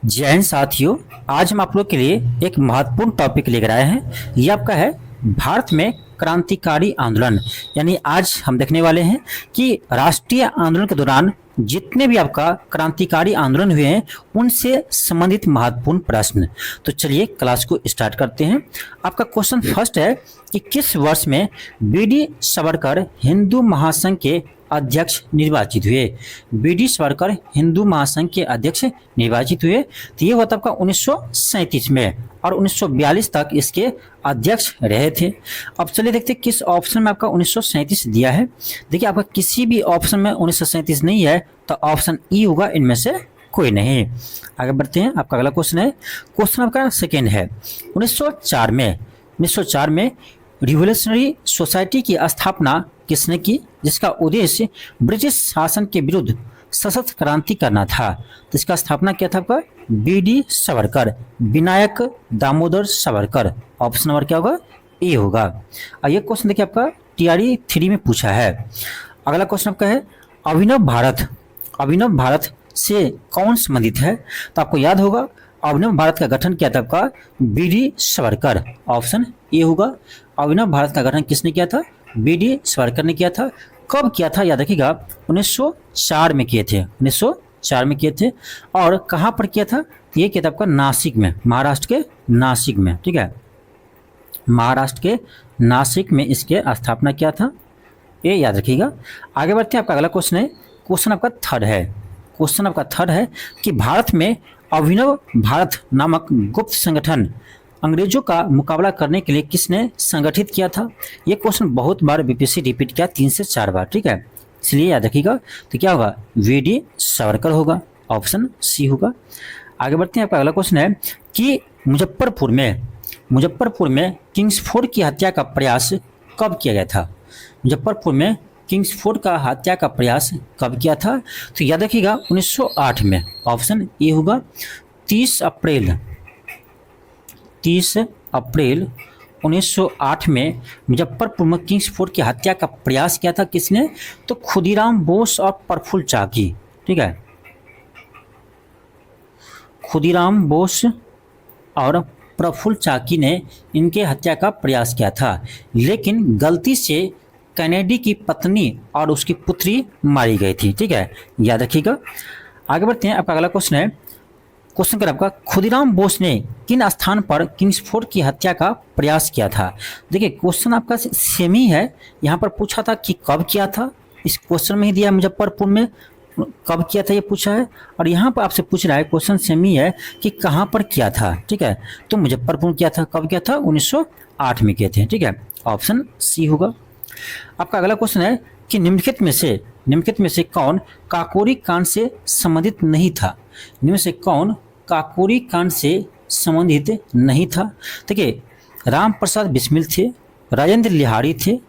जय हिंद साथियों। आज हम आप लोग के लिए एक महत्वपूर्ण टॉपिक लेकर आए हैं। ये आपका है भारत में क्रांतिकारी आंदोलन। यानी आज हम देखने वाले हैं कि राष्ट्रीय आंदोलन के दौरान जितने भी आपका क्रांतिकारी आंदोलन हुए हैं उनसे संबंधित महत्वपूर्ण प्रश्न। तो चलिए क्लास को स्टार्ट करते हैं। आपका क्वेश्चन फर्स्ट है कि किस वर्ष में बी.डी. सावरकर हिंदू महासंघ के अध्यक्ष निर्वाचित हुए। बी.डी. सावरकर हिंदू महासंघ के अध्यक्ष निर्वाचित हुए। तो ये हुआ था आपका 1937 में और 1942 तक इसके अध्यक्ष रहे थे। अब चलिए देखते हैं किस ऑप्शन में आपका 1937 दिया है। देखिए आपका किसी भी ऑप्शन में 1937 नहीं है तो ऑप्शन ई होगा, इनमें से कोई नहीं। आगे बढ़ते हैं। आपका अगला क्वेश्चन है, क्वेश्चन आपका सेकेंड है 1904 में रिवोल्यूशनरी सोसाइटी की स्थापना किसने की, जिसका उद्देश्य ब्रिटिश शासन के विरुद्ध सशक्त क्रांति करना था। तो इसका स्थापना किया था आपका BD. Savarkar, Vinayak Damodar Savarkar. Option number क्या होगा, ए होगा। और ये क्वेश्चन देखिए आपका टीआरई 3 में पूछा है। अगला क्वेश्चन आपका है अभिनव भारत से कौन संबंधित है। तो आपको याद होगा अभिनव भारत का गठन किया था आपका बी.डी. सावरकर। ऑप्शन ए होगा। अभिनव भारत का गठन किसने किया था, बी.डी. सावरकर ने किया था। कब किया था याद रखिएगा, 1904 में किए थे। 1904 में किए थे। और कहाँ पर किया था, ये किया था आपका नासिक में, महाराष्ट्र के नासिक में। ठीक है, महाराष्ट्र के नासिक में इसके स्थापना किया था, ये याद रखिएगा। आगे बढ़ते हैं। आपका अगला क्वेश्चन है, क्वेश्चन आपका थर्ड है कि भारत में अभिनव भारत नामक गुप्त संगठन अंग्रेजों का मुकाबला करने के लिए किसने संगठित किया था। ये क्वेश्चन बहुत बार बीपीएससी रिपीट किया, 3 से 4 बार। ठीक है, इसलिए याद रखिएगा। तो क्या होगा, बी.डी. सावरकर होगा। ऑप्शन सी होगा। आगे बढ़ते हैं। आपका अगला क्वेश्चन है कि मुजफ्फरपुर में किंग्सफोर्ड की हत्या का प्रयास कब किया गया था। मुजफ्फरपुर में किंग्सफोर्ड का हत्या का प्रयास कब किया था। तो याद रखिएगा 1908 में। ऑप्शन ए होगा। 30 अप्रैल 1908 में मुजफ्फरपुर में किंग्सफोर्ड की हत्या का प्रयास किया था किसने, तो खुदीराम बोस और प्रफुल्ल चाकी। ठीक है, खुदीराम बोस और प्रफुल्ल चाकी ने इनके हत्या का प्रयास किया था, लेकिन गलती से कैनेडी की पत्नी और उसकी पुत्री मारी गई थी। ठीक है, याद रखिएगा। आगे बढ़ते हैं। आपका अगला क्वेश्चन है, क्वेश्चन कर आपका क्खुदीराम बोस ने किन स्थान पर किंग्सफोर्ड की हत्या का प्रयास किया था। देखिए क्वेश्चन आपका सेम ही है। यहाँ पर पूछा था कि कब किया था, इस क्वेश्चन में ही दिया है मुजफ्फरपुर में कब किया था ये पूछा है, और यहाँ पर आपसे पूछ रहा है क्वेश्चन सेम ही है कि कहाँ पर किया था। ठीक है, तो मुजफ्फरपुर किया था। कब किया था, 1908 में किए थे। ठीक है, ऑप्शन सी होगा। आपका अगला क्वेश्चन है कि निम्नलिखित में से कौन काकोरी कांड से संबंधित नहीं था। इनमें से कौन काकोरी कांड से संबंधित नहीं था। देखिए राम प्रसाद बिस्मिल थे, राजेंद्र लिहारी थे,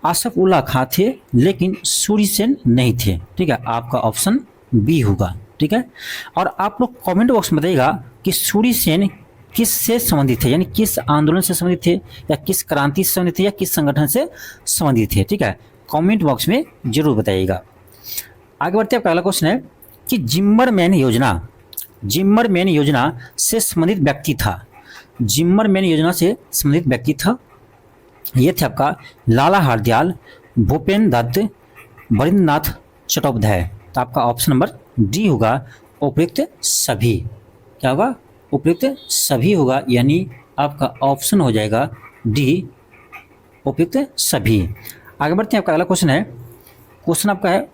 आसफ उल्ला खां थे, लेकिन सूरी सेन नहीं थे। ठीक है, आपका ऑप्शन बी होगा। ठीक है, और आप लोग कमेंट बॉक्स में बताइएगा कि सूरी सेन किस से संबंधित थे, यानी किस आंदोलन से संबंधित थे, या किस क्रांति से संबंधित थे, या किस संगठन से संबंधित थे। ठीक है, कमेंट बॉक्स में जरूर बताइएगा। आगे बढ़ते हैं। आपका अगला क्वेश्चन है कि जिम्मरमैन योजना से संबंधित व्यक्ति था। ये थे आपका लाला हरदयाल, भूपेन दत्त, बरिंद्रनाथ चट्टोपाध्याय। तो आपका ऑप्शन नंबर डी होगा, उपयुक्त सभी। क्या होगा, उपयुक्त सभी होगा, यानी आपका ऑप्शन हो जाएगा डी, उपयुक्त सभी। आगे बढ़ते हैं। आपका अगला क्वेश्चन है, क्वेश्चन आपका है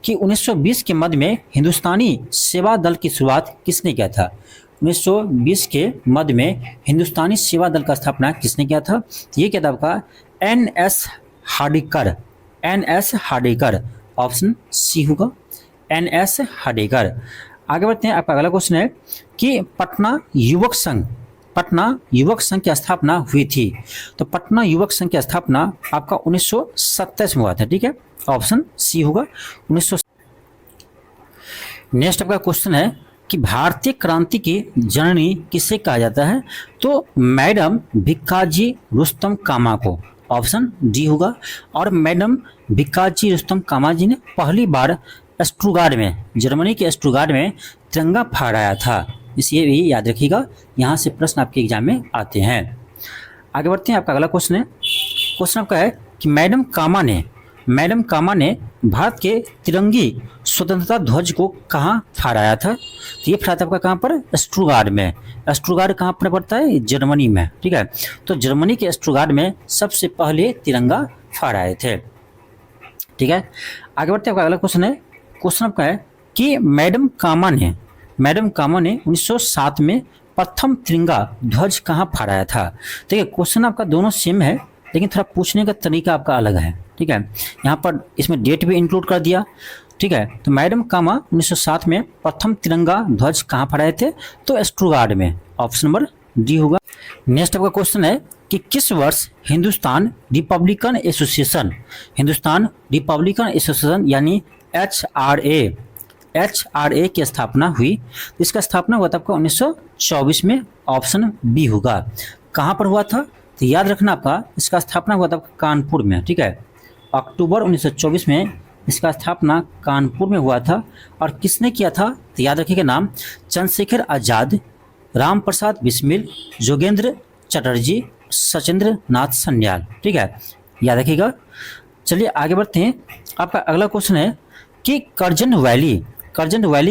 कि 1920 के मध्य में हिंदुस्तानी सेवा दल की शुरुआत किसने किया था। 1920 के मध्य में हिंदुस्तानी सेवा दल का स्थापना किसने किया था। ये क्या था आपका एन.एस. हार्डेकर। ऑप्शन सी होगा, एन.एस. हार्डेकर। आगे बढ़ते हैं। आपका अगला क्वेश्चन है कि पटना युवक संघ की स्थापना हुई थी। तो पटना युवक संघ की स्थापना आपका 1927 में हुआ था। ठीक है, ऑप्शन सी होगा, 1900। नेक्स्ट आपका क्वेश्चन है कि भारतीय क्रांति की जननी किसे कहा जाता है। तो मैडम भिक्काजी रुस्तम कामा को। ऑप्शन डी होगा। और मैडम भिक्काजी रुस्तम कामा जी ने पहली बार स्टुटगार्ट में, जर्मनी के स्टुटगार्ट में तिरंगा फहराया था? इसे भी याद रखिएगा, यहाँ से प्रश्न आपके एग्जाम में आते हैं। आगे बढ़ते हैं, आपका अगला क्वेश्चन है। क्वेश्चन आपका है कि मैडम कामा ने भारत के तिरंगी स्वतंत्रता ध्वज को कहाँ फहराया था? तो ये फहराया था आपका कहाँ पर? स्टुटगार्ट में। स्टुटगार्ट कहाँ पर पड़ता है? जर्मनी में, ठीक है। तो जर्मनी के स्टुटगार्ट में सबसे पहले तिरंगा फहराए थे, ठीक है। आगे बढ़ते हैं, आपका अगला क्वेश्चन है। क्वेश्चन आपका है कि मैडम कामा ने 1907 में प्रथम तिरंगा ध्वज कहाँ फहराया था? ठीक है, क्वेश्चन आपका दोनों सेम है, लेकिन थोड़ा पूछने का तरीका आपका अलग है, ठीक है। यहाँ पर इसमें डेट भी इंक्लूड कर दिया, ठीक है। तो मैडम कामा 1907 में प्रथम तिरंगा ध्वज कहाँ फहराए थे? तो स्टुटगार्ट में। ऑप्शन नंबर डी होगा। नेक्स्ट आपका क्वेश्चन है कि किस वर्ष हिंदुस्तान रिपब्लिकन एसोसिएशन यानी HRA की स्थापना हुई? तो इसका स्थापना हुआ था आपका 1924 में। ऑप्शन बी होगा। कहाँ पर हुआ था? तो याद रखना आपका, इसका स्थापना हुआ था कानपुर में, ठीक है। अक्टूबर 1924 में इसका स्थापना कानपुर में हुआ था। और किसने किया था? तो याद रखिएगा नाम, चंद्रशेखर आजाद, राम प्रसाद बिस्मिल, जोगेंद्र चटर्जी, सचेंद्र नाथ सन्याल, ठीक है, याद रखिएगा। चलिए आगे बढ़ते हैं। आपका अगला क्वेश्चन है कि कर्जन वैली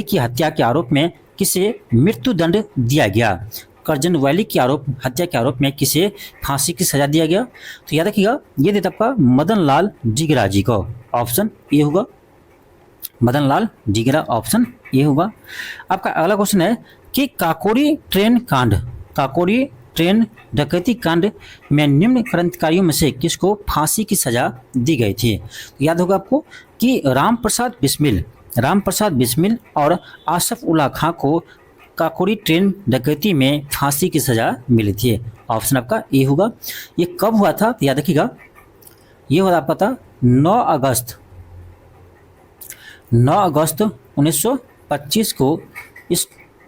की हत्या के आरोप में किसे मृत्युदंड दिया गया? कर्जन वैली की हत्या के आरोप में किसे फांसी की सजा दिया गया? तो याद रखिएगा, ये देता आपका मदन लाल डीगरा जी को। ऑप्शन ए होगा, मदन लाल डीगरा, ऑप्शन ए होगा। आपका अगला क्वेश्चन है कि काकोरी ट्रेन डकैती कांड में निम्न क्रांतिकारियों में से किसको फांसी की सजा दी गई थी? तो याद होगा आपको कि राम प्रसाद बिस्मिल और आसफ उल्ला खां को काकोरी ट्रेन डकैती में फांसी की सजा मिली थी। ऑप्शन आपका ए होगा। ये कब हुआ था? तो याद रखिएगा, ये हुआ आपका था 9 अगस्त 1925 को इस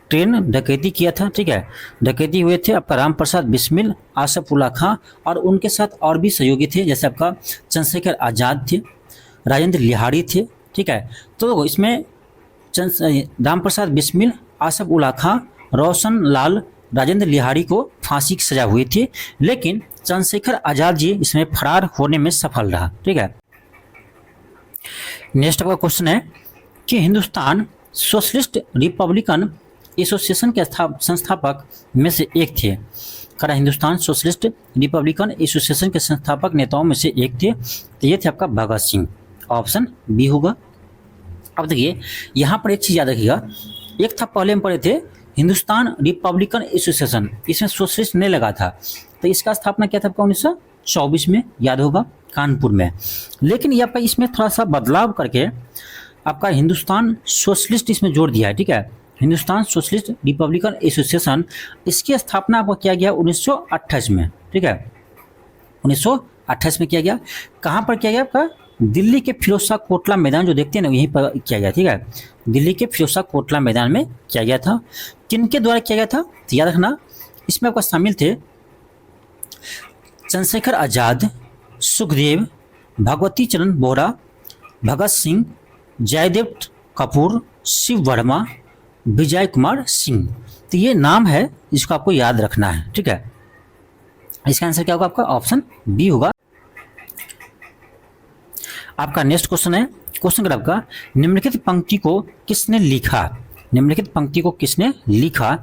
ट्रेन डकैती किया था, ठीक है। डकैती हुए थे आपका राम प्रसाद बिस्मिल, आसफ उल्ला खां और उनके साथ और भी सहयोगी थे, जैसे आपका चंद्रशेखर आजाद थे, राजेंद्र लिहाड़ी थे, ठीक है। तो इसमें राम प्रसाद बिस्मिल, आसफ उल्ला खां, रोशन लाल, राजेंद्र लिहाड़ी को फांसी की सजा हुई थी, लेकिन चंद्रशेखर आजाद जी इसमें फरार होने में सफल रहा, ठीक है। नेक्स्ट आपका क्वेश्चन है कि हिंदुस्तान सोशलिस्ट रिपब्लिकन एसोसिएशन के संस्थापक में से एक थे। करा हिंदुस्तान सोशलिस्ट रिपब्लिकन एसोसिएशन के संस्थापक नेताओं में से एक थे, तो ये थे आपका भगत सिंह। ऑप्शन बी होगा। अब देखिए यहाँ पर एक चीज़ याद रखिएगा, एक था पहले हम पढ़े थे हिंदुस्तान रिपब्लिकन एसोसिएशन, इसमें सोशलिस्ट नहीं लगा था, तो इसका स्थापना क्या था आपका 1924 में, याद होगा, कानपुर में। लेकिन ये आपका इसमें थोड़ा सा बदलाव करके आपका हिंदुस्तान सोशलिस्ट इसमें जोड़ दिया है, ठीक है। हिंदुस्तान सोशलिस्ट रिपब्लिकन एसोसिएशन, इसकी स्थापना आपको किया गया 1928 में, ठीक है। 1928 में किया गया। कहाँ पर किया गया? आपका दिल्ली के फिरोजशाह कोटला मैदान जो देखते हैं ना, यहीं पर किया गया, ठीक है। दिल्ली के फिरोजशाह कोटला मैदान में किया गया था। किनके द्वारा किया गया था? तो याद रखना, इसमें आपका शामिल थे चंद्रशेखर आजाद, सुखदेव, भगवती चरण बोहरा, भगत सिंह, जयदेव कपूर, शिव वर्मा, विजय कुमार सिंह। तो ये नाम है जिसको आपको याद रखना है, ठीक है। इसका आंसर क्या होगा? आपका ऑप्शन बी होगा। आपका नेक्स्ट क्वेश्चन है, क्वेश्चन नंबर आपका, निम्नलिखित पंक्ति को किसने लिखा?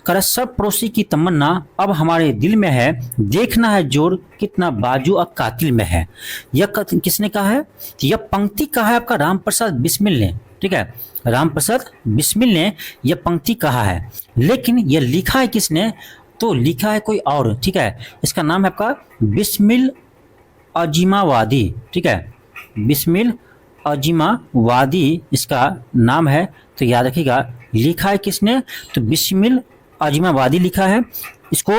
कर सब पड़ोसी की तमन्ना अब हमारे दिल में है, देखना है जोर कितना बाजू और कातिल में है। यह किसने कहा है? यह पंक्ति कहा है आपका राम प्रसाद बिस्मिल ने, ठीक है। राम प्रसाद बिस्मिल ने यह पंक्ति कहा है, लेकिन यह लिखा है किसने? तो लिखा है कोई और, ठीक है। इसका नाम है आपका बिस्मिल अजीमावादी, ठीक है। बिस्मिल अजीमावादी इसका नाम है, तो याद रखिएगा, लिखा है किसने? तो बिस्मिल अजीमावादी लिखा है। इसको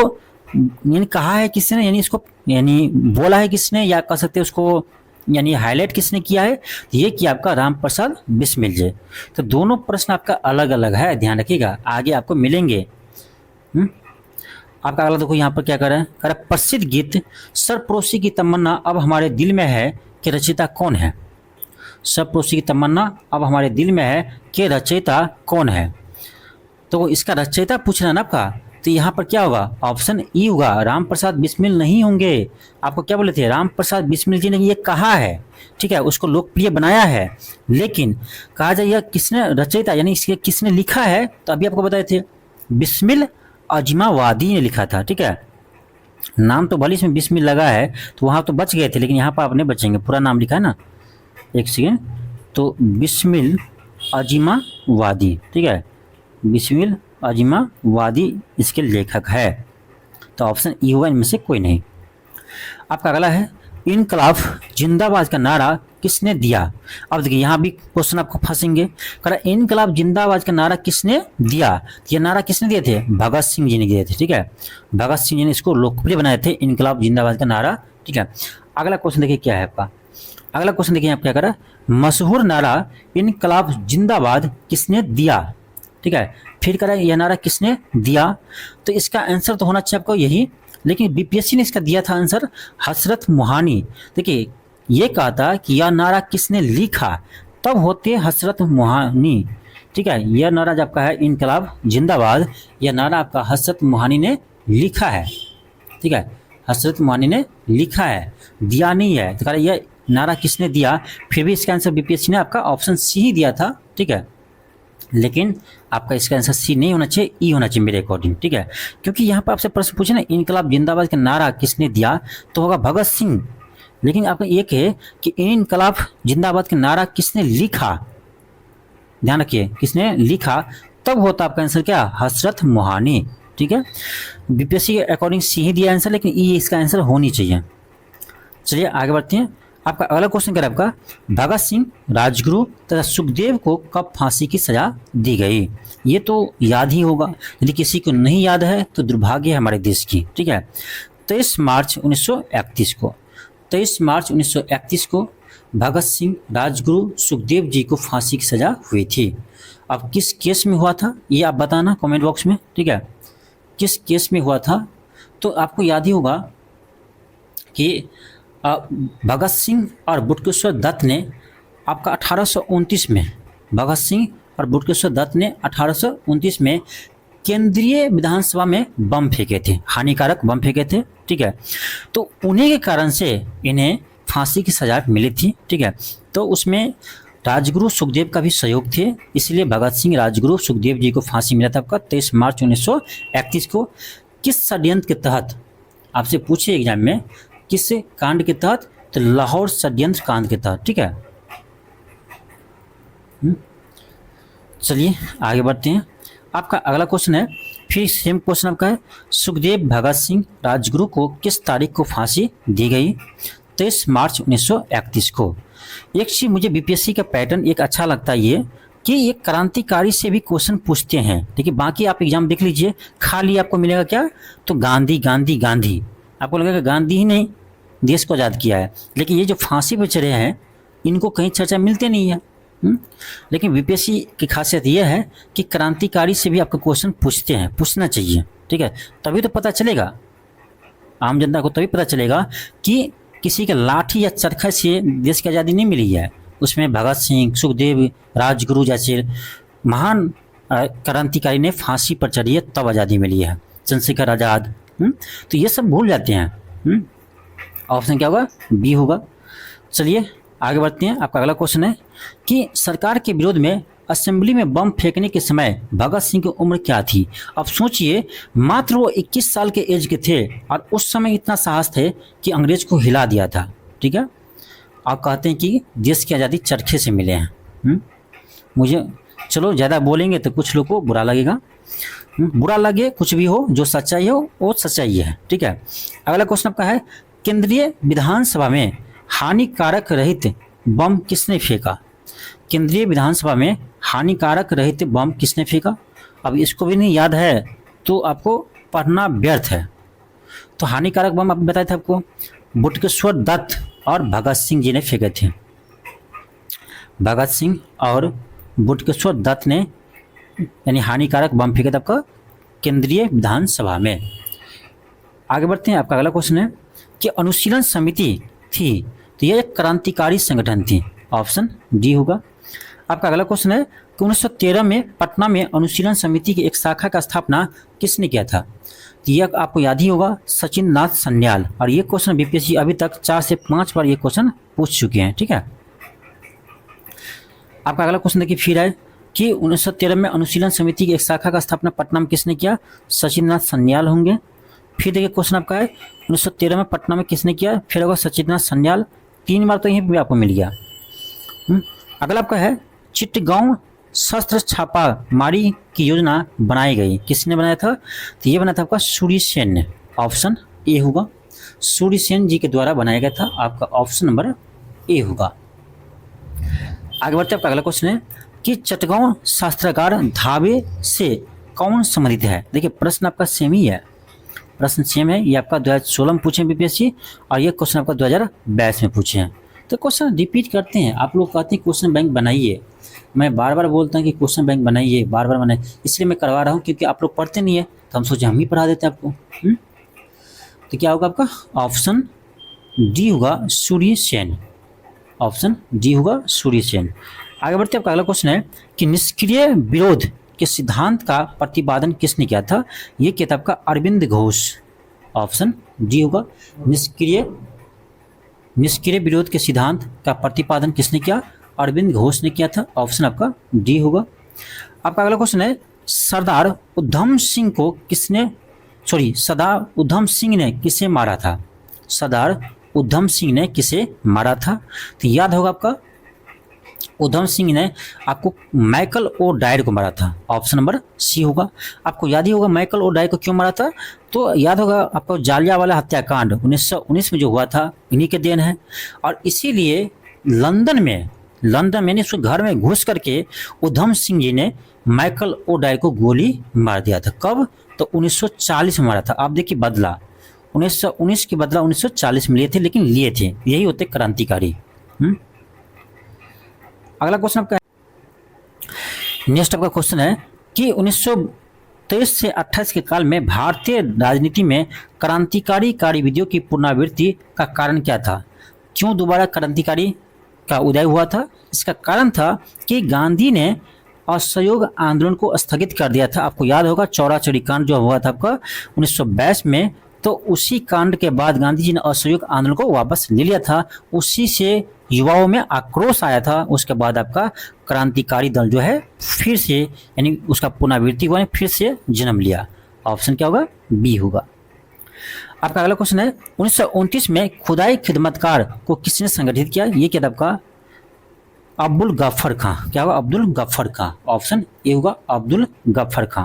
यानी कहा है किसने, यानी इसको यानी बोला है किसने, या कह सकते हैं उसको यानी हाईलाइट किसने किया है? तो ये किया आपका राम प्रसाद बिस्मिल जी। तो दोनों प्रश्न आपका अलग अलग है, ध्यान रखिएगा, आगे आपको मिलेंगे। आपका अगला देखो यहाँ पर क्या कर रहा है, कह रहा प्रसिद्ध गीत सरपरोशी की तमन्ना अब हमारे दिल में है कि रचयिता कौन है? सरफरोशी की तमन्ना अब हमारे दिल में है कि रचयिता कौन है। तो इसका रचयिता पूछ रहा है ना आपका, तो यहाँ पर क्या होगा, ऑप्शन ई होगा, राम प्रसाद बिस्मिल नहीं होंगे। आपको क्या बोले थे, राम प्रसाद बिस्मिल जी ने ये कहा है, ठीक है, उसको लोकप्रिय बनाया है, लेकिन कहा जाए यह किसने रचयिता यानी इसके किसने लिखा है, तो अभी आपको बताए थे बिस्मिल अजमावादी ने लिखा था, ठीक है। नाम तो भले इसमें बिस्मिल लगा है तो वहाँ तो बच गए थे, लेकिन यहाँ पर आप नहीं बचेंगे, पूरा नाम लिखा है ना, एक सेकेंड, तो बिस्मिल अजिमावादी, ठीक है, बिस्मिल अजिमावादी इसके लेखक है। तो ऑप्शन ई होगा, इनमें से कोई नहीं। आपका अगला है, इनकलाब जिंदाबाद का नारा किसने दिया। अब देखिए यहाँ भी क्वेश्चन आपको फंसेंगे, कह इनकलाब जिंदाबाद का नारा किसने दिया, ये नारा किसने दिए थे, भगत सिंह जी ने दिए थे, ठीक है, भगत सिंह जी ने इसको लोकप्रिय बनाए थे, इनकलाब जिंदाबाद का नारा, ठीक है। अगला क्वेश्चन देखिए क्या है आपका, अगला क्वेश्चन देखिए आप क्या करा, मशहूर नारा इनकलाब जिंदाबाद किसने दिया, ठीक है, फिर करा यह नारा किसने दिया, तो इसका आंसर तो होना चाहिए आपको यही, लेकिन बीपीएससी ने इसका दिया था आंसर हसरत मोहानी। देखिए ये कहा था कि यह नारा किसने लिखा, तब होते हसरत मोहानी, ठीक है, यह नारा जब आपका है इनकलाब जिंदाबाद, यह नारा आपका हसरत मोहानी ने लिखा है, ठीक है, हसरत मोहानी ने लिखा है, दिया नहीं है, तो कह यह नारा किसने दिया, फिर भी इसका आंसर बीपीएससी ने आपका ऑप्शन सी ही दिया था, ठीक है, लेकिन आपका इसका आंसर सी नहीं होना चाहिए, ई होना चाहिए मेरे अकॉर्डिंग, ठीक है, क्योंकि यहाँ पर आपसे प्रश्न पूछे ना इनकलाब जिंदाबाद का नारा किसने दिया, तो होगा भगत सिंह, लेकिन आपका एक है कि इनकलाब जिंदाबाद का नारा किसने लिखा, ध्यान रखिए किसने लिखा, तब होता आपका आंसर क्या, हसरत मोहानी, ठीक है, बीपीएससी के अकॉर्डिंग सी ही दिया आंसर, लेकिन ई इसका आंसर होनी चाहिए। चलिए आगे बढ़ते हैं। आपका अगला क्वेश्चन क्या है आपका, भगत सिंह, राजगुरु तथा सुखदेव को कब फांसी की सजा दी गई, ये तो याद ही होगा, यदि किसी को नहीं याद है तो दुर्भाग्य है हमारे देश की, ठीक है। 23 मार्च 1931 को 23 मार्च 1931 को भगत सिंह, राजगुरु, सुखदेव जी को फांसी की सजा हुई थी। अब किस केस में हुआ था ये आप बताना कमेंट बॉक्स में, ठीक है, किस केस में हुआ था, तो आपको याद ही होगा कि भगत सिंह और बटुकेश्वर दत्त ने आपका 1829 में, भगत सिंह और बटुकेश्वर दत्त ने 1829 में केंद्रीय विधानसभा में बम फेंके थे, हानिकारक बम फेंके थे, ठीक है, तो उन्हीं के कारण से इन्हें फांसी की सजा मिली थी, ठीक है। तो उसमें राजगुरु सुखदेव का भी सहयोग थे, इसलिए भगत सिंह, राजगुरु, सुखदेव जी को फांसी मिला था आपका 23 मार्च 1931 को। किस षड्यंत्र के तहत, आपसे पूछे एग्जाम में, किस कांड के तहत, तो लाहौर षड्यंत्र कांड के तहत, ठीक है। चलिए आगे बढ़ते हैं। आपका अगला क्वेश्चन है, फिर सेम क्वेश्चन आपका है, सुखदेव, भगत सिंह, राजगुरु को किस तारीख को फांसी दी गई, 23 मार्च 1931 को। एक चीज मुझे बीपीएससी का पैटर्न एक अच्छा लगता है ये, कि ये क्रांतिकारी से भी क्वेश्चन पूछते हैं, देखिए बाकी आप एग्जाम देख लीजिए, खाली आपको मिलेगा क्या, तो गांधी गांधी गांधी, आपको लगेगा गांधी ही नहीं देश को आज़ाद किया है, लेकिन ये जो फांसी पे चढ़े हैं इनको कहीं चर्चा मिलते नहीं है। लेकिन बीपीएससी की खासियत यह है कि क्रांतिकारी से भी आपको क्वेश्चन पूछते हैं, पूछना चाहिए, ठीक है, तभी तो पता चलेगा आम जनता को, तभी पता चलेगा कि किसी के लाठी या चरखा से देश की आज़ादी नहीं मिली है, उसमें भगत सिंह, सुखदेव, राजगुरु जैसे महान क्रांतिकारी ने फांसी पर चढ़ी है तब आज़ादी मिली है, चंद्रशेखर आज़ाद, तो ये सब भूल जाते हैं। ऑप्शन क्या होगा, बी होगा। चलिए आगे बढ़ते हैं। आपका अगला क्वेश्चन है कि सरकार के विरोध में असेंबली में बम फेंकने के समय भगत सिंह की उम्र क्या थी। अब सोचिए, मात्र वो 21 साल के एज के थे और उस समय इतना साहस थे कि अंग्रेज को हिला दिया था, ठीक है। आप कहते हैं कि देश की आज़ादी चरखे से मिले हैं। मुझे चलो ज़्यादा बोलेंगे तो कुछ लोग को बुरा लगेगा, बुरा लगे कुछ भी हो, जो सच्चाई हो वो सच्चाई है, ठीक है। अगला क्वेश्चन आपका है, केंद्रीय विधानसभा में हानिकारक रहित बम किसने फेंका। केंद्रीय विधानसभा में हानिकारक रहित बम किसने फेंका। अब इसको भी नहीं याद है तो आपको पढ़ना व्यर्थ है। तो हानिकारक बम आप बताए थे आपको, बटुकेश्वर दत्त और भगत सिंह जी ने फेंके थे। भगत सिंह और बटुकेश्वर दत्त ने यानी हानिकारक बम फेंके थे आपका केंद्रीय विधानसभा में। आगे बढ़ते हैं। आपका अगला क्वेश्चन है कि अनुशीलन समिति थी, तो यह एक क्रांतिकारी संगठन थी, ऑप्शन डी होगा। आपका अगला क्वेश्चन है कि 1913 में पटना में अनुशीलन समिति की एक शाखा का स्थापना किसने किया था? तो यह आपको याद ही होगा, सचिन नाथ सन्याल। और ये क्वेश्चन बीपीएससी अभी तक 4 से 5 बार ये क्वेश्चन पूछ चुके हैं। ठीक है, आपका अगला क्वेश्चन देखिए फिर है कि 1913 में अनुशीलन समिति की एक शाखा का स्थापना पटना में किसने किया? सचिन नाथ सन्याल होंगे। फिर देखिए क्वेश्चन आपका है 1913 में पटना में किसने किया? फिर होगा सचिन नाथ सन्याल। 3 बार तो यहीं पे आपको मिल गया। अगला आपका है चिटगांव शस्त्र छापा मारी की योजना बनाई गई, किसने बनाया था? तो ये बना था आपका सूर्य सेन ने। ऑप्शन ए होगा, सूर्य सेन जी के द्वारा बनाया गया था। आपका ऑप्शन नंबर ए होगा। आगे बढ़ते आपका अगला क्वेश्चन है कि चटगांव शास्त्रागार धाबे से कौन संबंधित है? देखिए प्रश्न आपका सेम ही है, प्रश्न सेम है। ये आपका 2016 में पूछे बीपीएससी और ये क्वेश्चन आपका 2022 में पूछे हैं। तो क्वेश्चन रिपीट करते हैं। आप लोग कहते हैं क्वेश्चन बैंक बनाइए, मैं बार बार बोलता हूँ कि क्वेश्चन बैंक बनाइए, बार बार बनाइए, इसलिए मैं करवा रहा हूँ क्योंकि आप लोग पढ़ते नहीं है, तो हम सोचे हम ही पढ़ा देते हैं आपको। तो क्या होगा आपका? ऑप्शन डी होगा सूर्य सेन। ऑप्शन डी होगा सूर्य सेन। आगे बढ़ते आपका अगला क्वेश्चन है कि निष्क्रिय विरोध के सिद्धांत का प्रतिपादन किसने किया था? ये किया था आपका अरविंद घोष। ऑप्शन डी होगा, निष्क्रिय विरोध के सिद्धांत का प्रतिपादन किसने किया? अरविंद घोष ने किया था। ऑप्शन आपका डी होगा। आपका अगला क्वेश्चन है सरदार उधम सिंह ने किसे मारा था? सरदार उधम सिंह ने किसे मारा था? तो याद होगा आपका, उधम सिंह ने आपको माइकल ओ डायर को मारा था। ऑप्शन नंबर सी होगा। आपको याद ही होगा माइकल ओ डायर को क्यों मारा था? तो याद होगा आपको जालियांवाला हत्याकांड 1919 में जो हुआ था, इन्हीं के देन है। और इसीलिए लंदन में यानी उसके घर में घुस करके उधम सिंह जी ने माइकल ओ डायर को गोली मार दिया था। कब? तो 1940 में मारा था। आप देखिए बदला 1919 के बदला 1940 में लिए थे, लेकिन लिए थे, यही होते क्रांतिकारी। अगला क्वेश्चन आपका नेक्स्ट आपका क्वेश्चन है कि 1923 से 28 के काल में भारतीय राजनीति में क्रांतिकारी कार्यविधियों की पुनरावृत्ति का कारण क्या था? क्यों दोबारा क्रांतिकारी का उदय हुआ था? इसका कारण था कि गांधी ने असहयोग आंदोलन को स्थगित कर दिया था। आपको याद होगा चौरा चौरी कांड जो हुआ था आपका 1922 में, तो उसी कांड के बाद गांधी जी ने असहयोग आंदोलन को वापस ले लिया था। उसी से युवाओं में आक्रोश आया था। उसके बाद आपका क्रांतिकारी दल जो है फिर से, यानी उसका पुनरावृत्ति हुआ, फिर से जन्म लिया। ऑप्शन क्या होगा? बी होगा। आपका अगला क्वेश्चन है 1929 में खुदाई खिदमतकार को किसने संगठित किया? ये क्या था आपका? अब्दुल गफ्फर खां। क्या होगा? अब्दुल गफ्फर खां। ऑप्शन ए होगा अब्दुल गफ्फर खां।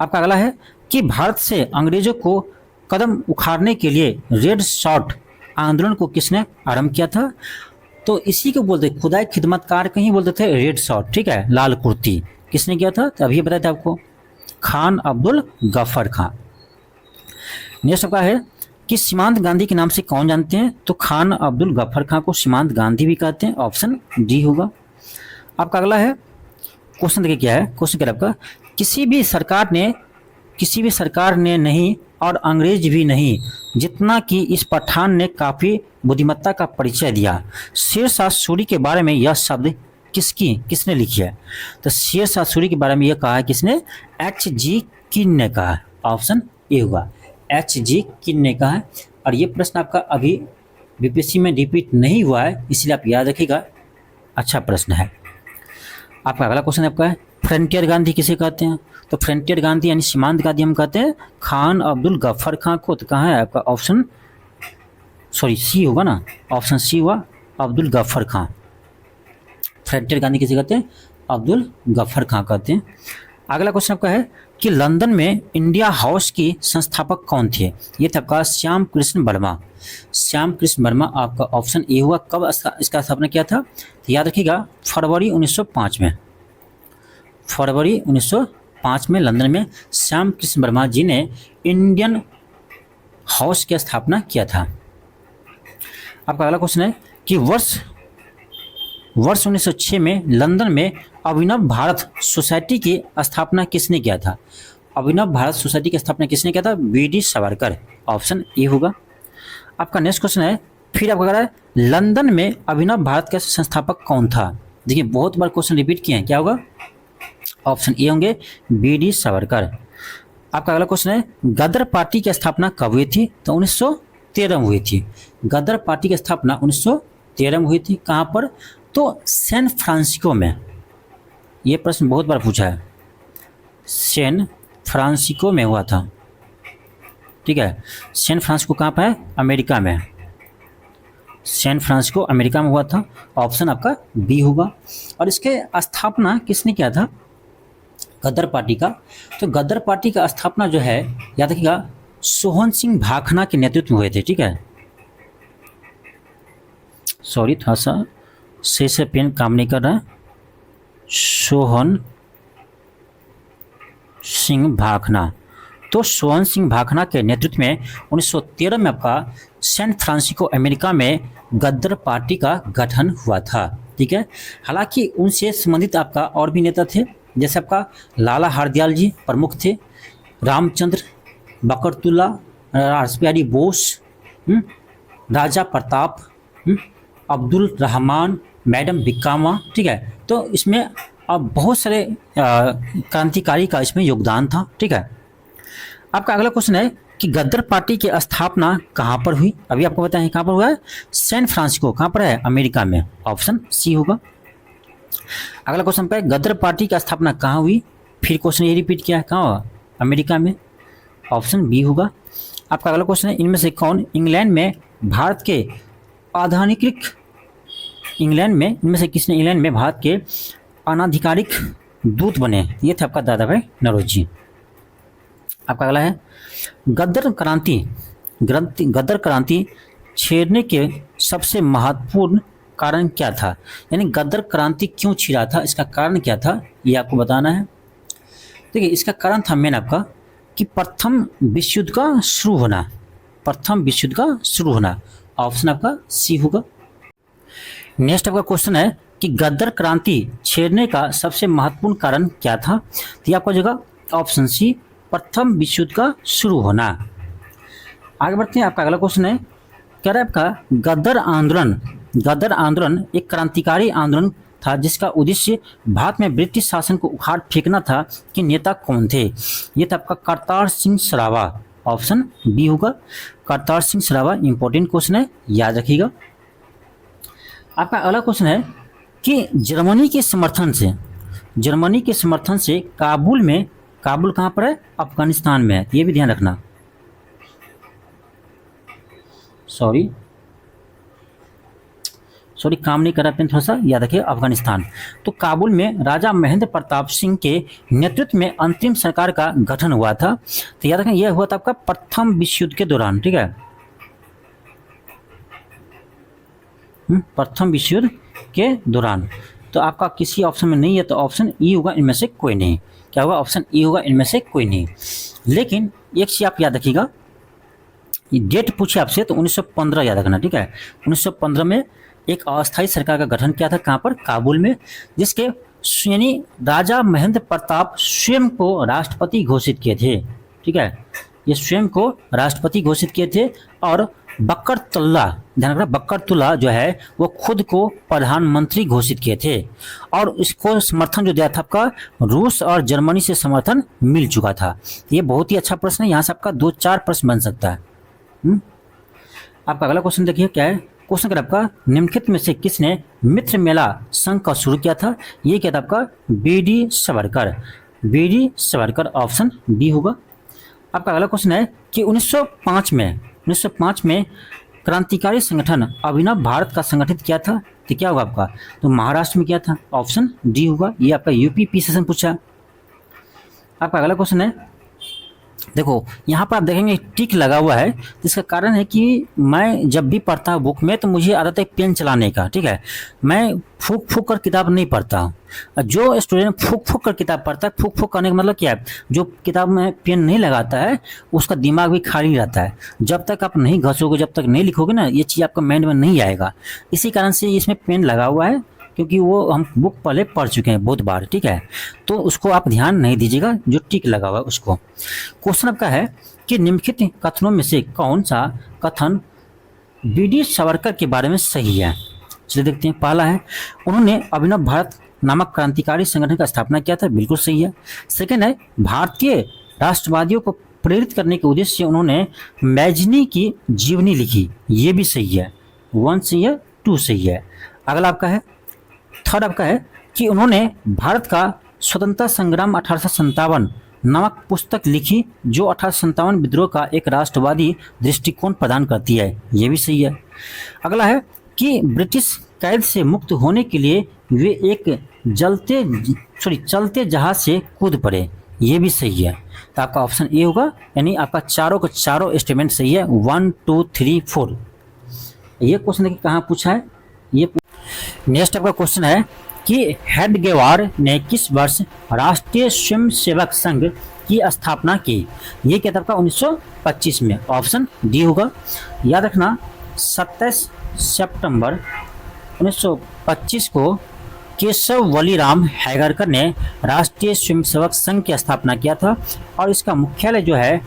आपका अगला है कि भारत से अंग्रेजों को कदम उखाड़ने के लिए रेड शॉर्ट आंदोलन को किसने आरंभ किया था? तो इसी को बोलते खुदाई खिदमतकार को ही बोलते थे रेड शॉर्ट। ठीक है, लाल कुर्ती। किसने किया था? तो अभी बताया था आपको, खान अब्दुल गफ्फर खां। नेक्स्ट आपका है कि सीमांत गांधी के नाम से कौन जानते हैं? तो खान अब्दुल गफ्फर खां को सीमांत गांधी भी कहते हैं। ऑप्शन डी होगा। आपका अगला है क्वेश्चन, देखिए क्या है क्वेश्चन, क्या आपका? किसी भी सरकार ने नहीं और अंग्रेज भी नहीं, जितना कि इस पठान ने काफ़ी बुद्धिमत्ता का परिचय दिया। शेरशाह सूरी के बारे में यह शब्द किसने लिखी है? तो शेरशाह सूरी के बारे में यह कहा है किसने? H.G. किन ने कहा है। ऑप्शन ए होगा, H.G. किन ने कहा है। और ये प्रश्न आपका अभी बीपीएससी में रिपीट नहीं हुआ है, इसलिए आप याद रखिएगा, अच्छा प्रश्न है। आपका अगला क्वेश्चन आपका है फ्रंटियर गांधी किसे कहते हैं? तो फ्रंटियर गांधी यानी सीमांत गांधी हम कहते हैं खान अब्दुल गफ्फर खां को। तो कहाँ है आपका? ऑप्शन सी होगा ना, ऑप्शन सी हुआ अब्दुल गफ्फर खां। फ्रंटियर गांधी किसे कहते हैं? अब्दुल गफ्फर खां कहते हैं। अगला क्वेश्चन आपका है कि लंदन में इंडिया हाउस की संस्थापक कौन थे? ये था आपका श्याम कृष्ण वर्मा। श्याम कृष्ण वर्मा आपका ऑप्शन ए हुआ। कब इसका स्थापना किया था? तो याद रखिएगा फरवरी 1905 में। फरवरी 1905 में लंदन में श्याम कृष्ण वर्मा जी ने इंडियन हाउस की स्थापना किया था। आपका अगला क्वेश्चन है कि वर्ष 1906 में लंदन में अभिनव भारत सोसाइटी की स्थापना किसने किया था? अभिनव भारत सोसाइटी की स्थापना किसने किया था? बी.डी. सावरकर। ऑप्शन ए होगा। आपका नेक्स्ट क्वेश्चन है फिर आपका कह रहा है लंदन में अभिनव भारत का संस्थापक कौन था। देखिए बहुत बार क्वेश्चन रिपीट किए हैं, क्या होगा, ऑप्शन ए होंगे बी डी सावरकर। आपका अगला क्वेश्चन है गदर पार्टी की स्थापना कब हुई थी, तो 1913 में हुई थी। गदर पार्टी की स्थापना 1913 में हुई थी। कहाँ पर, तो सैन फ्रांसिस्को में। ये प्रश्न बहुत बार पूछा है, सैन फ्रांसिस्को में हुआ था, ठीक है। सैन फ्रांसिस्को कहाँ पर है, अमेरिका में। सैन फ्रांसिस्को अमेरिका में हुआ था, ऑप्शन आपका बी होगा। और इसके स्थापना किसने किया था, गदर पार्टी का। तो गदर पार्टी का स्थापना जो है, याद रखिएगा, सोहन सिंह भाखना के नेतृत्व में हुए थे, ठीक है। सॉरी थोड़ा सा सही से पेन काम नहीं कर रहा है। सोहन सिंह भाखना, तो सोहन सिंह भाखना के नेतृत्व में 1913 में आपका सैन फ्रांसिस्को अमेरिका में गदर पार्टी का गठन हुआ था, ठीक है। हालांकि उनसे संबंधित आपका और भी नेता थे, जैसे आपका लाला हरदयाल जी प्रमुख थे, रामचंद्र बकरतुल्ला, रासबिहारी बोस, राजा प्रताप, अब्दुल रहमान, मैडम भिक्कामा, ठीक है। तो इसमें अब बहुत सारे क्रांतिकारी का इसमें योगदान था, ठीक है। आपका अगला क्वेश्चन है कि गदर पार्टी की स्थापना कहाँ पर हुई। अभी आपको बताएं कहाँ पर हुआ है, सैन फ्रांसिस्को, कहाँ पर है, अमेरिका में, ऑप्शन सी होगा। अगला क्वेश्चन पे गदर पार्टी की स्थापना कहाँ हुई, फिर क्वेश्चन ये रिपीट किया है, कहाँ हुआ, अमेरिका में, ऑप्शन बी होगा। आपका अगला क्वेश्चन है इनमें से कौन इंग्लैंड में भारत के आधिकारिक, इंग्लैंड में इनमें से किसने इंग्लैंड में भारत के अनाधिकारिक दूत बने, ये थे आपका दादा भाई नौरोजी। आपका अगला है गदर क्रांति छेड़ने के सबसे महत्वपूर्ण कारण क्या था, यानी गदर क्रांति क्यों छिड़ा था, इसका कारण क्या था, ये आपको बताना है। देखिए इसका कारण था मेन आपका कि प्रथम विश्व युद्ध का शुरू होना, ऑप्शन आपका सी होगा। नेक्स्ट आपका क्वेश्चन है कि गदर क्रांति छेड़ने का सबसे महत्वपूर्ण कारण क्या था, तो ये आपका जगह ऑप्शन सी, प्रथम विश्व युद्ध का शुरू होना। आगे बढ़ते हैं। आपका अगला क्वेश्चन है, कह रहा है आपका गदर आंदोलन एक क्रांतिकारी आंदोलन था जिसका उद्देश्य भारत में ब्रिटिश शासन को उखाड़ फेंकना था, कि नेता कौन थे, ये था आपका करतार सिंह सराभा, ऑप्शन बी होगा। करतार सिंह सराभा इंपॉर्टेंट क्वेश्चन है, याद रखिएगा। आपका अगला क्वेश्चन है कि जर्मनी के समर्थन से काबुल कहाँ पर है, अफगानिस्तान में है, ये भी ध्यान रखना। सॉरी काम नहीं कर रहा पेन, थोड़ा सा याद रखिए, अफगानिस्तान। तो काबुल में राजा महेंद्र प्रताप सिंह के नेतृत्व में अंतरिम सरकार का गठन हुआ था। तो याद रखें यह हुआ था आपका प्रथम विश्व युद्ध के दौरान, ठीक है, प्रथम विश्व युद्ध के दौरान। तो आपका किसी ऑप्शन में नहीं है, तो ऑप्शन ई होगा, इनमें से कोई नहीं। क्या होगा, ऑप्शन ई होगा, इनमें से कोई नहीं। लेकिन एक चीज आप याद रखिएगा, डेट पूछे आपसे तो 1915 याद रखना, ठीक है। 1915 में एक अस्थायी सरकार का गठन किया था, कहाँ पर, काबुल में, जिसके यानी राजा महेंद्र प्रताप स्वयं को राष्ट्रपति घोषित किए थे, ठीक है, ये स्वयं को राष्ट्रपति घोषित किए थे। और बकरतुल्ला, ध्यान रखना, बकरतुल्ला जो है वो खुद को प्रधानमंत्री घोषित किए थे। और इसको समर्थन जो दिया था आपका रूस और जर्मनी से समर्थन मिल चुका था। ये बहुत ही अच्छा प्रश्न है, यहाँ से आपका 2-4 प्रश्न बन सकता है। आपका अगला क्वेश्चन देखिए क्या है, क्वेश्चन कर आपका निम्नलिखित में से किसने मित्र मेला संघ का शुरू किया था, ये क्या था आपका B D Savarkar, option B होगा। आपका अगला क्वेश्चन है कि 1905 में क्रांतिकारी संगठन अभिनव भारत का संगठित किया था, तो क्या होगा आपका, तो महाराष्ट्र में किया था, ऑप्शन डी होगा। ये आपका यूपी सेशन पूछा। आपका अगला क्वेश्चन है, देखो यहाँ पर आप देखेंगे टिक लगा हुआ है, जिसका कारण है कि मैं जब भी पढ़ता हूँ बुक में तो मुझे आदत है पेन चलाने का, ठीक है, मैं फूक कर किताब नहीं पढ़ता हूँ। जो स्टूडेंट फूक कर किताब पढ़ता है, फूक करने का मतलब क्या है, जो किताब में पेन नहीं लगाता है उसका दिमाग भी खाली रहता है। जब तक आप नहीं घसोगे, जब तक नहीं लिखोगे ना, ये चीज़ आपका माइंड में नहीं आएगा। इसी कारण से इसमें पेन लगा हुआ है, क्योंकि वो हम बुक पहले पढ़ चुके हैं बहुत बार, ठीक है, तो उसको आप ध्यान नहीं दीजिएगा, जो टिक लगा हुआ है उसको। क्वेश्चन आपका है कि निम्नलिखित कथनों में से कौन सा कथन बीडी सावरकर के बारे में सही है? चलिए देखते हैं। पहला है, उन्होंने अभिनव भारत नामक क्रांतिकारी संगठन का स्थापना किया था, बिल्कुल सही है। सेकंड है, भारतीय राष्ट्रवादियों को प्रेरित करने के उद्देश्य से उन्होंने मैजनी की जीवनी लिखी, ये भी सही है। 1 सही है, 2 सही है। अगला आपका है, थर्ड आपका है कि उन्होंने भारत का स्वतंत्रता संग्राम 1857 नामक पुस्तक लिखी, जो 1857 विद्रोह का एक राष्ट्रवादी दृष्टिकोण प्रदान करती है, ये भी सही है। अगला है कि ब्रिटिश कैद से मुक्त होने के लिए वे एक चलते जहाज से कूद पड़े, ये भी सही है। तो आपका ऑप्शन ए होगा, यानी आपका चारों का चारों स्टेटमेंट सही है। 1 2 3 4। ये क्वेश्चन देखिए कहाँ पूछा है। ये नेक्स्ट आपका क्वेश्चन है कि हेडगेवार ने किस वर्ष राष्ट्रीय स्वयंसेवक संघ की स्थापना की? ये क्या था आपका 1925 में। ऑप्शन डी होगा। याद रखना 27 सितंबर 1925 को केशव वलीराम हैगरकर ने राष्ट्रीय स्वयंसेवक संघ की स्थापना किया था, और इसका मुख्यालय जो है,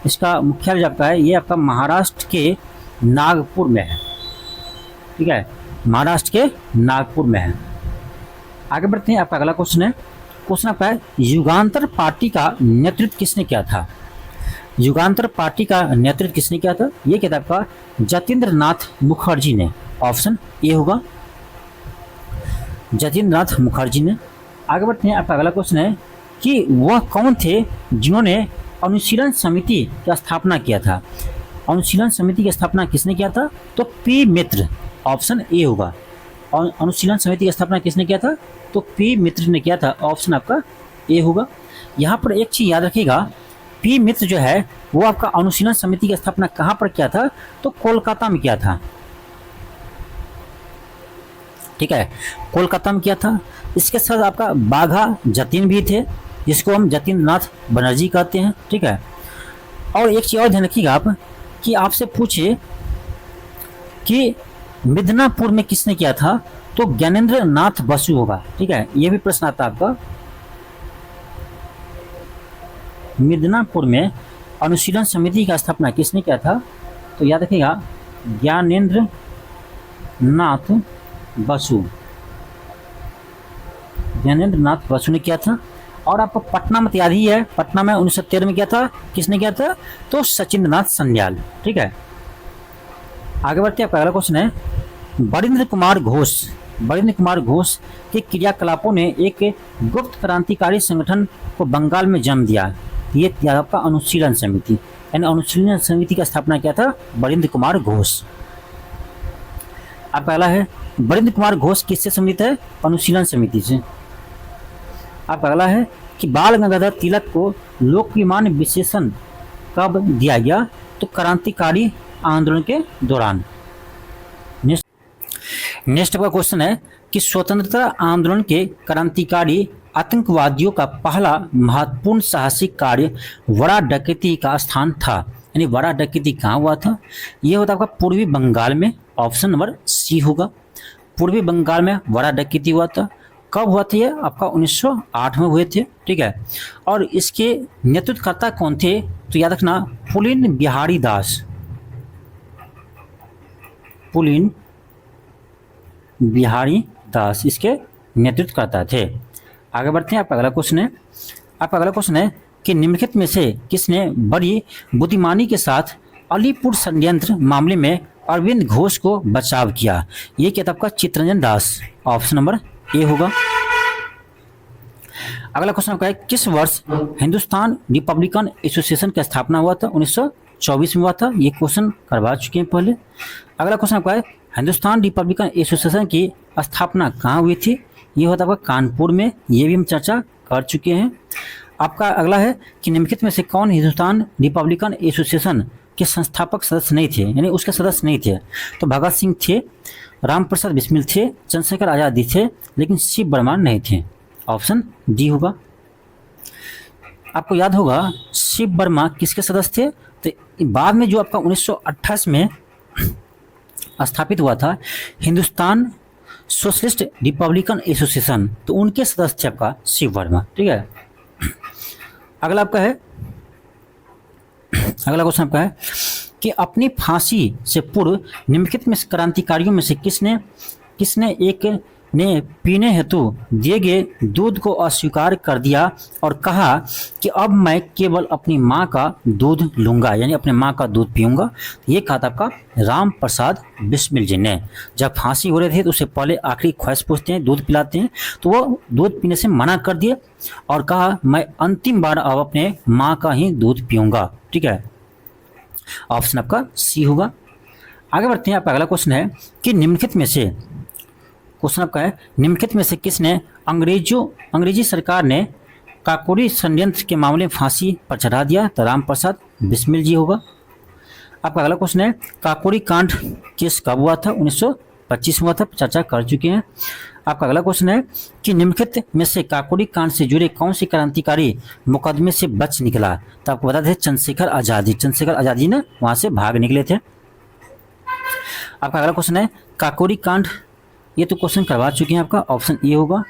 इसका मुख्यालय जो आपका है, ये आपका महाराष्ट्र के नागपुर में है। ठीक है, महाराष्ट्र के नागपुर में है। आगे बढ़ते हैं। आपका अगला क्वेश्चन है, क्वेश्चन आपका है, युगांतर पार्टी का नेतृत्व किसने किया था? युगांतर पार्टी का नेतृत्व किसने किया था? ये क्या था आपका जतीन्द्र नाथ मुखर्जी ने। ऑप्शन ए होगा, जतीन्द्र नाथ मुखर्जी ने। आगे बढ़ते हैं। आपका अगला क्वेश्चन है कि वह कौन थे जिन्होंने अनुशीलन समिति की स्थापना किया था? अनुशीलन समिति की स्थापना किसने किया था? तो पी मित्र। ऑप्शन ए होगा। और अनुशीलन समिति की स्थापना किसने किया था? तो पी मित्र ने किया था। ऑप्शन आपका ए होगा। यहाँ पर एक चीज याद रखिएगा, पी मित्र जो है वो आपका अनुशीलन समिति की स्थापना कहाँ पर किया था? तो कोलकाता में किया था। ठीक है, कोलकाता में किया था। इसके साथ आपका बाघा जतीन भी थे, जिसको हम जतीन्द्र नाथ बनर्जी कहते हैं। ठीक है, और एक चीज और ध्यान रखिएगा आप कि आपसे पूछे कि मिदनापुर में किसने किया था? तो ज्ञानेंद्र नाथ बसु होगा। ठीक है, यह भी प्रश्न आता है आपका। मिदनापुर में अनुशीलन समिति की स्थापना किसने किया था? तो याद रखिएगा ज्ञानेंद्र नाथ बसु, ज्ञानेंद्र नाथ बसु ने किया था। और आपको पटना में याद ही है, पटना में 1913 में किया था। किसने किया था? तो सचिंद्र नाथ सन्याल। ठीक है, आगे बढ़ते हैं। आपका अगला क्वेश्चन है, बरिंद्र कुमार घोष के क्रियाकलापों ने एक गुप्त क्रांतिकारी संगठन को बंगाल में जन्म दिया। ये आपका अनुशीलन समिति, यानी अनुशीलन समिति का स्थापना किया था बरिंद्र कुमार घोष। आपका अगला है, बरिंद्र कुमार घोष किससे सम्मिलित है? अनुशीलन समिति से। आपका अगला है कि बाल गंगाधर तिलक को लोकप्रियमान विशेषण कब दिया गया? तो क्रांतिकारी आंदोलन के दौरान। नेक्स्ट का क्वेश्चन है कि स्वतंत्रता आंदोलन के क्रांतिकारी आतंकवादियों का पहला महत्वपूर्ण साहसिक कार्य वड़ा डकैती का स्थान था, यानी वड़ा डकैती कहाँ हुआ था? ये होता आपका पूर्वी बंगाल में। ऑप्शन नंबर सी होगा, पूर्वी बंगाल में वड़ा डकैती हुआ था। कब हुआ था? ये आपका 1908 में हुए थे। ठीक है, और इसके नेतृत्वकर्ता कौन थे? तो याद रखना पुलिन बिहारी दास, पुलिन बिहारी दास इसके नेतृत्वकर्ता थे। आगे बढ़ते हैं। आपका अगला क्वेश्चन है कि निम्नलिखित में से किसने बड़ी बुद्धिमानी के साथ अलीपुर षड्यंत्र मामले में अरविंद घोष को बचाव किया? ये क्या था आपका? Chittaranjan Das. Option number A होगा। अगला क्वेश्चन आपका है, किस वर्ष हिंदुस्तान रिपब्लिकन एसोसिएशन की स्थापना हुआ था? 1924 में हुआ था। ये क्वेश्चन करवा चुके हैं पहले। अगला क्वेश्चन आपका है, हिंदुस्तान रिपब्लिकन एसोसिएशन की स्थापना कहाँ हुई थी? ये होता है कानपुर में। ये भी हम चर्चा कर चुके हैं। आपका अगला है कि निम्नलिखित में से कौन हिंदुस्तान रिपब्लिकन एसोसिएशन के संस्थापक सदस्य नहीं थे, यानी उसके सदस्य नहीं थे? तो भगत सिंह थे, राम प्रसाद बिस्मिल थे, चंद्रशेखर आजादी थे, लेकिन शिव वर्मा नहीं थे। ऑप्शन डी होगा। आपको याद होगा शिव वर्मा किसके सदस्य थे? तो बाद में जो आपका 1928 में स्थापित हुआ था हिंदुस्तान सोशलिस्ट रिपब्लिकन एसोसिएशन, तो उनके सदस्य थे आपका शिव वर्मा। ठीक है, अगला क्वेश्चन आपका है कि अपनी फांसी से पूर्व निम्नलिखित में से क्रांतिकारियों में से किसने किसने एक ने पीने हेतु दिए गए दूध को अस्वीकार कर दिया और कहा कि अब मैं केवल अपनी माँ का दूध लूँगा, यानी अपने माँ का दूध पीऊँगा। ये कहा था आपका राम प्रसाद बिस्मिल जी ने। जब फांसी हो रहे थे तो उससे पहले आखिरी ख्वाहिश पूछते हैं, दूध पिलाते हैं, तो वो दूध पीने से मना कर दिए और कहा मैं अंतिम बार अब अपने माँ का ही दूध पीऊँगा। ठीक है, ऑप्शन आपका सी होगा। आगे बढ़ते हैं। आपका अगला क्वेश्चन है कि निम्नलिखित में से क्वेश्चन आपका है निम्नलिखित में से किसने अंग्रेजी सरकार ने काकोरी षड्यंत्र के मामले में फांसी पर चढ़ा दिया? तो राम प्रसाद बिस्मिल जी होगा। आपका अगला क्वेश्चन है काकोरी कांड केस कब हुआ था? 1925 हुआ था, चर्चा कर चुके हैं। आपका अगला क्वेश्चन है कि निम्नलिखित में से काकोरी कांड से जुड़े कौन सी क्रांतिकारी मुकदमे से बच निकला? तो आपको बता दें चंद्रशेखर आजादी ने वहां से भाग निकले थे। आपका अगला क्वेश्चन है काकोरी कांड, ये तो क्वेश्चन करवा चुके हैं, आपका ऑप्शन ए होगा।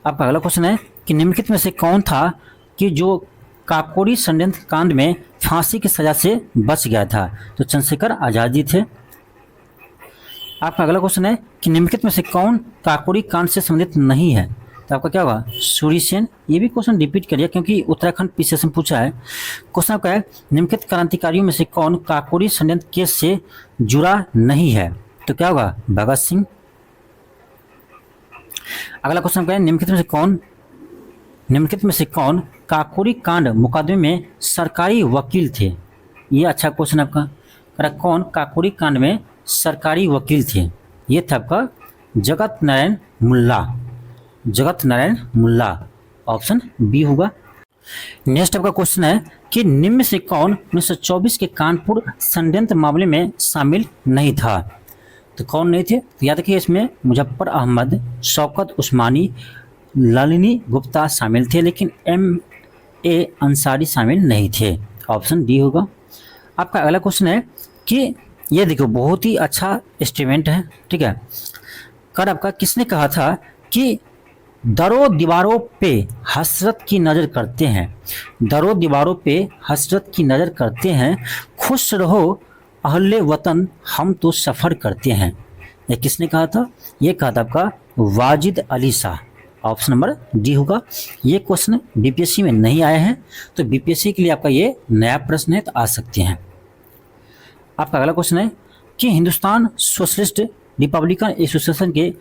आपका अगला क्वेश्चन है कि निम्नलिखित में से कौन था कि जो काकोरी षड्यंत्र कांड में फांसी की सजा से बच गया था? तो चंद्रशेखर आजादी थे। आपका अगला क्वेश्चन है कि निम्नलिखित में से कौन काकोरी कांड से संबंधित नहीं है? तो आपका क्या होगा? सूरी सेन। ये भी क्वेश्चन रिपीट करिए क्योंकि उत्तराखंड पीसीएस में पूछा है। क्वेश्चन आपका है निम्नलिखित क्रांतिकारियों में से कौन काकोरी षड्यंत्र केस से जुड़ा नहीं है? तो क्या होगा? भगत सिंह। अगला क्वेश्चन क्या है निम्नलिखित में से कौन काकोरी कांड मुकदमे में सरकारी वकील थे? ये अच्छा क्वेश्चन आपका। कौन काकोरी कांड में सरकारी वकील थे? ये था आपका जगत नारायण मुल्ला, ऑप्शन बी होगा। नेक्स्ट आपका क्वेश्चन है कि निम्न में से कौन 1924 के कानपुर षड्यंत्र मामले में शामिल नहीं था? तो कौन नहीं थे? तो याद रखिए इसमें मुजफ्फर अहमद, शौकत उस्मानी, लालिनी गुप्ता शामिल थे, लेकिन M.A. अंसारी शामिल नहीं थे, ऑप्शन डी होगा। आपका अगला क्वेश्चन है कि ये देखो बहुत ही अच्छा स्टेटमेंट है, ठीक है। कल आपका किसने कहा था कि दरो दीवारों पे हसरत की नज़र करते हैं, दरो दीवारों पे हसरत की नज़र करते हैं, खुश रहो अहले वतन हम तो सफ़र करते हैं। ये किसने कहा था? ये कहा था आपका Wajid Ali Shah, option number D होगा। ये क्वेश्चन बीपीएससी में नहीं आए हैं, तो बीपीएससी के लिए आपका ये नया प्रश्न है, तो आ सकते हैं। आपका अगला क्वेश्चन है कि हिंदुस्तान सोशलिस्ट रिपब्लिकन एसोसिएशन के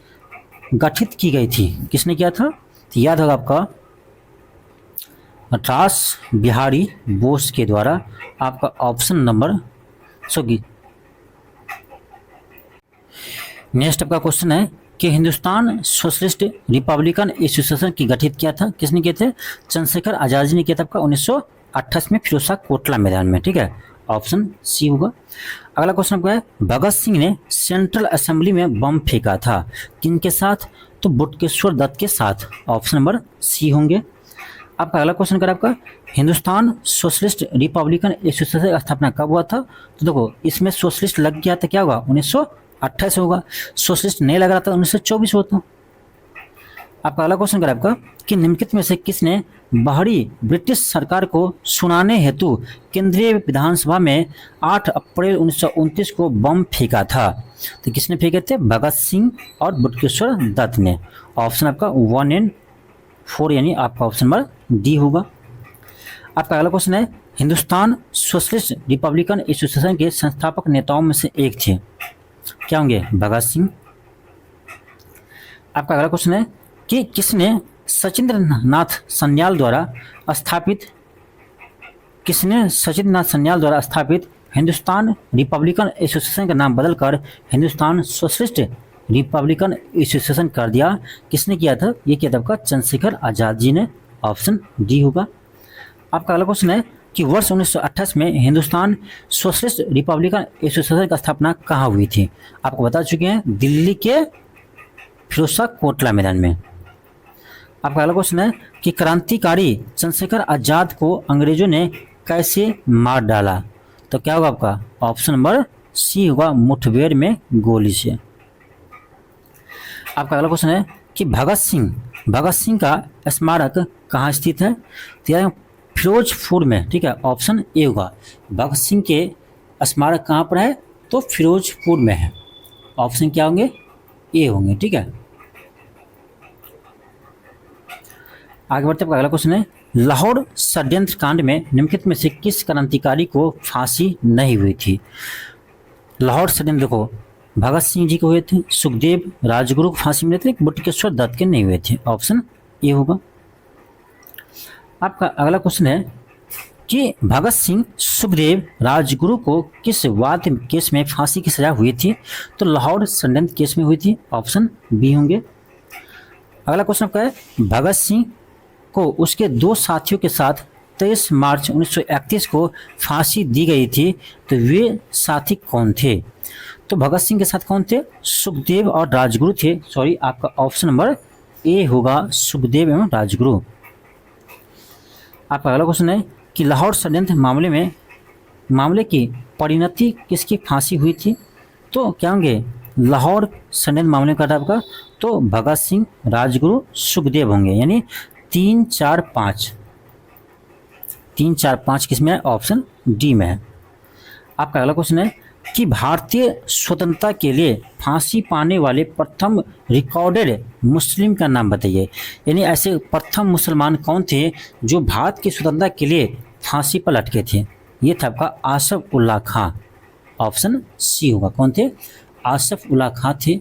गठित की गई थी, किसने किया था? तो याद होगा आपका रास बिहारी बोस के द्वारा। आपका ऑप्शन नंबर नेक्स्ट आपका क्वेश्चन है कि हिंदुस्तान सोशलिस्ट रिपब्लिकन एसोसिएशन की गठित किया था, किसने किए थे? चंद्रशेखर आजाद ने किया था आपका 1928 में फिरोजशाह कोटला मैदान में, ठीक है, ऑप्शन सी होगा। अगला क्वेश्चन आपका है भगत सिंह ने सेंट्रल असेंबली में बम फेंका था, किनके साथ? तो बटुकेश्वर दत्त के साथ, ऑप्शन नंबर सी होंगे। आपका अगला क्वेश्चन कर आपका हिंदुस्तान सोशलिस्ट रिपब्लिकन एसोसिएशन की स्थापना कब हुआ था? तो देखो इसमें सोशलिस्ट लग गया था, क्या होगा? 1928 होगा। सोशलिस्ट नहीं लग रहा था, 1924 होता। आपका अगला क्वेश्चन कर आपका कि निम्नलिखित में से किसने बाहरी ब्रिटिश सरकार को सुनाने हेतु केंद्रीय विधानसभा में 8 अप्रैल 1929 को बम फेंका था? तो किसने फेंके थे? भगत सिंह और बटुकेश्वर दत्त ने। ऑप्शन आपका 1 और 4 यानी आपका ऑप्शन नंबर डी होगा। आपका अगला क्वेश्चन है हिंदुस्तान सोशलिस्ट रिपब्लिकन एसोसिएशन के संस्थापक नेताओं में से एक थे, क्या होंगे? भगत सिंह। आपका अगला क्वेश्चन है कि किसने सचिंद्र नाथ सन्याल द्वारा स्थापित हिंदुस्तान रिपब्लिकन एसोसिएशन का नाम बदलकर हिंदुस्तान सोशलिस्ट रिपब्लिकन एसोसिएशन कर दिया? किसने किया था? ये किया था आपका चंद्रशेखर आजाद जी ने, ऑप्शन डी होगा। आपका अगला क्वेश्चन है कि वर्ष 1928 में हिंदुस्तान सोशलिस्ट रिपब्लिकन एसोसिएशन की स्थापना कहाँ हुई थी? आपको बता चुके हैं, दिल्ली के फिरोजशाह कोटला मैदान में। आपका अगला क्वेश्चन है कि क्रांतिकारी चंद्रशेखर आजाद को अंग्रेजों ने कैसे मार डाला? तो क्या होगा आपका? ऑप्शन नंबर सी होगा, मुठभेड़ में गोली से। आपका अगला क्वेश्चन है कि भगत सिंह का स्मारक कहाँ स्थित है? तो फिरोजपुर में, ठीक है, ऑप्शन ए होगा। भगत सिंह के स्मारक कहाँ पर है? तो फिरोजपुर में है। ऑप्शन क्या होंगे? ए होंगे। ठीक है, आगे बढ़ते हैं। अगला क्वेश्चन है, लाहौर षड्यंत्र कांड में निम्नलिखित में से किस क्रांतिकारी को फांसी नहीं हुई थी? लाहौर षड्यंत्र देखो, भगत सिंह जी को हुए थे, सुखदेव राजगुरु को फांसी मिले थे, बटुकेश्वर दत्त के नहीं हुए थे। ऑप्शन ए होगा। आपका अगला क्वेश्चन है कि भगत सिंह, सुखदेव, राजगुरु को किस वाद केस में फांसी की सजा हुई थी? तो लाहौर षड्यंत्र केस में हुई थी। ऑप्शन बी होंगे। अगला क्वेश्चन आपका है, भगत सिंह को उसके दो साथियों के साथ 23 मार्च 1931 को फांसी दी गई थी, तो वे साथी कौन थे? तो भगत सिंह के साथ कौन थे? सुखदेव और राजगुरु थे। सॉरी, आपका ऑप्शन नंबर ए होगा, सुखदेव एवं राजगुरु। आपका अगला क्वेश्चन है कि लाहौर षड्यंत्र मामले की परिणति किसकी फांसी हुई थी? तो क्या होंगे? लाहौर षड्यंत्र मामले का आपका तो भगत सिंह, राजगुरु, सुखदेव होंगे, यानी 3, 4, 5 किस में है? ऑप्शन डी में है। आपका अगला क्वेश्चन है कि भारतीय स्वतंत्रता के लिए फांसी पाने वाले प्रथम रिकॉर्डेड मुस्लिम का नाम बताइए। यानी ऐसे प्रथम मुसलमान कौन थे जो भारत की स्वतंत्रता के लिए फांसी पर लटके थे? ये था आपका आसफ उल्लाह खां। ऑप्शन सी होगा। कौन थे? आसफ उल्लाह खां थे।